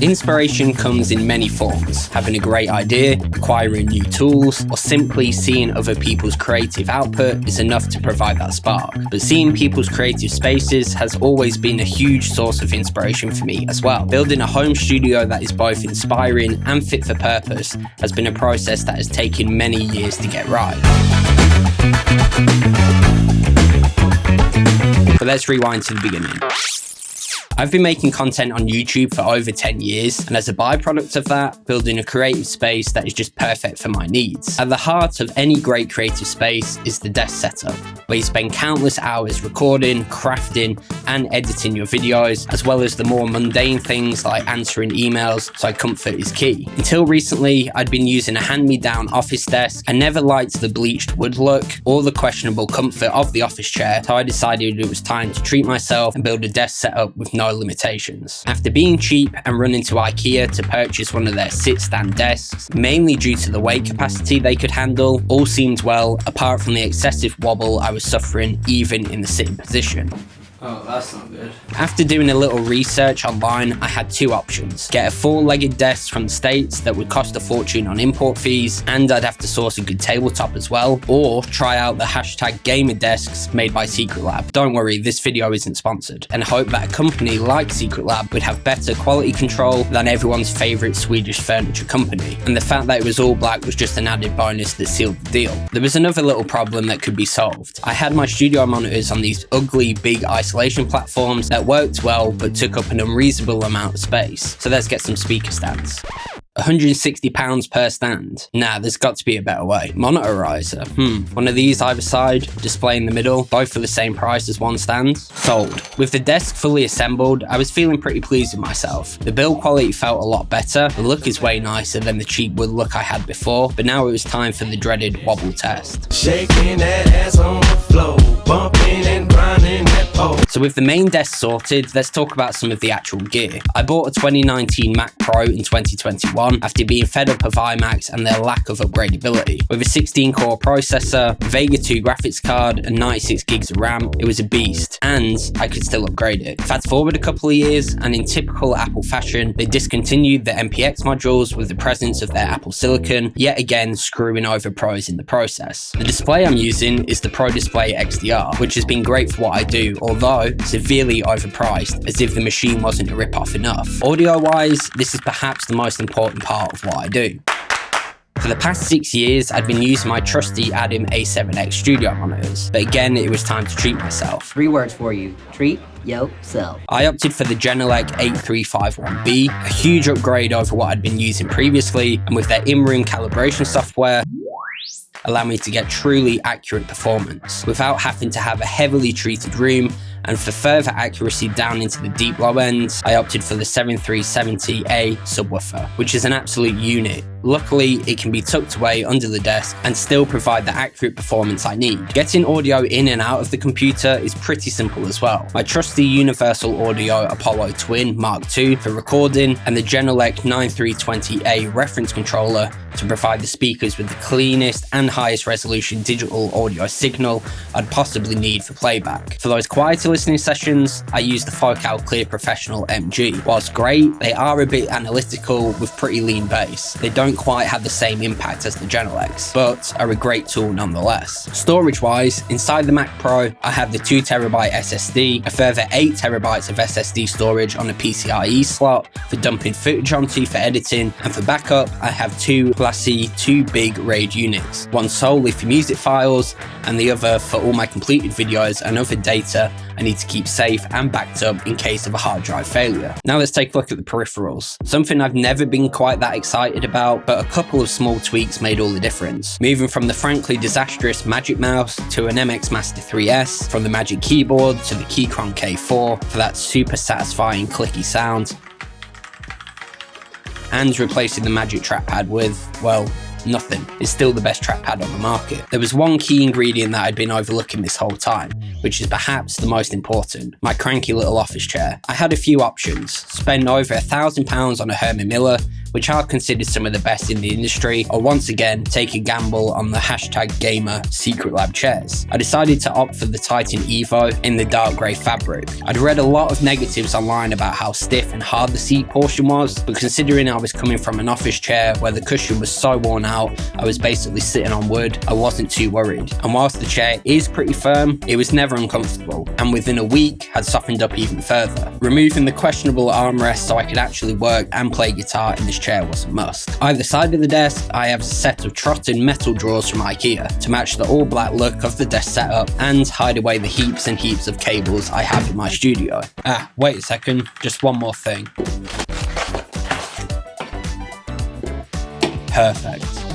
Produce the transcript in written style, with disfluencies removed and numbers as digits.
Inspiration comes in many forms: having a great idea, acquiring new tools, or simply seeing other people's creative output is enough to provide that spark. But seeing people's creative spaces has always been a huge source of inspiration for me as well. Building a home studio that is both inspiring and fit for purpose has been a process that has taken many years to get right. But let's rewind to the beginning. I've been making content on YouTube for over 10 years, and as a byproduct of that, building a creative space that is just perfect for my needs. At the heart of any great creative space is the desk setup, where you spend countless hours recording, crafting, and editing your videos, as well as the more mundane things like answering emails, so comfort is key. Until recently, I'd been using a hand-me-down office desk. I never liked the bleached wood look or the questionable comfort of the office chair, so I decided it was time to treat myself and build a desk setup with no limitations. After being cheap and running to IKEA to purchase one of their sit-stand desks, mainly due to the weight capacity they could handle, all seemed well, apart from the excessive wobble I was suffering even in the sitting position. Oh, that's not good. After doing a little research online, I had two options: get a four-legged desk from the States that would cost a fortune on import fees, and I'd have to source a good tabletop as well, or try out the #gamer desks made by Secret Lab. Don't worry, this video isn't sponsored, and hope that a company like Secret Lab would have better quality control than everyone's favourite Swedish furniture company. And the fact that it was all black was just an added bonus that sealed the deal. There was another little problem that could be solved. I had my studio monitors on these ugly big isolation platforms that worked well but took up an unreasonable amount of space. So let's get some speaker stands. £160 per stand. Nah, there's got to be a better way. Monitor riser. One of these either side, display in the middle, both for the same price as one stand. Sold. With the desk fully assembled, I was feeling pretty pleased with myself. The build quality felt a lot better, the look is way nicer than the cheap wood look I had before, but now it was time for the dreaded wobble test. Shaking that ass on the floor, bumping and grinding that pole. So with the main desk sorted, let's talk about some of the actual gear. I bought a 2019 Mac Pro in 2021 after being fed up of iMacs and their lack of upgradability. With a 16-core processor, Vega 2 graphics card, and 96 gigs of RAM, it was a beast, and I could still upgrade it. Fast forward a couple of years, and in typical Apple fashion, they discontinued the MPX modules with the presence of their Apple Silicon, yet again screwing over pros in the process. The display I'm using is the Pro Display XDR, which has been great for what I do, although severely overpriced, as if the machine wasn't a rip-off enough. Audio-wise, this is perhaps the most important part of what I do. For the past 6 years, I'd been using my trusty Adim A7X studio monitors, but again, it was time to treat myself. 3 words for you: treat yourself. I opted for the Genelec 8351B, a huge upgrade over what I'd been using previously, and with their in-room calibration software, allow me to get truly accurate performance without having to have a heavily treated room. And for further accuracy down into the deep low ends, I opted for the 7370A subwoofer, which is an absolute unit. Luckily, it can be tucked away under the desk and still provide the accurate performance I need. Getting audio in and out of the computer is pretty simple as well. My trusty Universal Audio Apollo Twin Mark II for recording, and the Genelec 9320A reference controller to provide the speakers with the cleanest and highest resolution digital audio signal I'd possibly need for playback. For those quieter listening sessions, I use the Focal Clear Professional MG. Whilst great, they are a bit analytical with pretty lean bass. They don't quite have the same impact as the Genelecs, but are a great tool nonetheless. Storage-wise, inside the Mac Pro, I have the 2TB SSD, a further 8TB of SSD storage on a PCIe slot for dumping footage onto for editing, and for backup, I have two classy 2 big RAID units, one solely for music files, and the other for all my completed videos and other data I need to keep safe and backed up in case of a hard drive failure. Now let's take a look at the peripherals. Something I've never been quite that excited about, but a couple of small tweaks made all the difference. Moving from the frankly disastrous Magic Mouse to an MX Master 3S, from the Magic Keyboard to the Keychron K4 for that super satisfying clicky sound, and replacing the Magic Trackpad with, well, nothing. It's still the best trackpad on the market. There was one key ingredient that I'd been overlooking this whole time, which is perhaps the most important: my cranky little office chair. I had a few options: spend over £1,000 on a Herman Miller, which are considered some of the best in the industry, or once again take a gamble on the #gamer Secret Lab chairs. I decided to opt for the Titan Evo in the dark grey fabric. I'd read a lot of negatives online about how stiff and hard the seat portion was, but considering I was coming from an office chair where the cushion was so worn out, I was basically sitting on wood, I wasn't too worried. And whilst the chair is pretty firm, it was never uncomfortable, and within a week had softened up even further. Removing the questionable armrest so I could actually work and play guitar in this chair was a must. Either side of the desk, I have a set of trotted metal drawers from IKEA to match the all black look of the desk setup and hide away the heaps and heaps of cables I have in my studio. Wait a second, just one more thing. Perfect.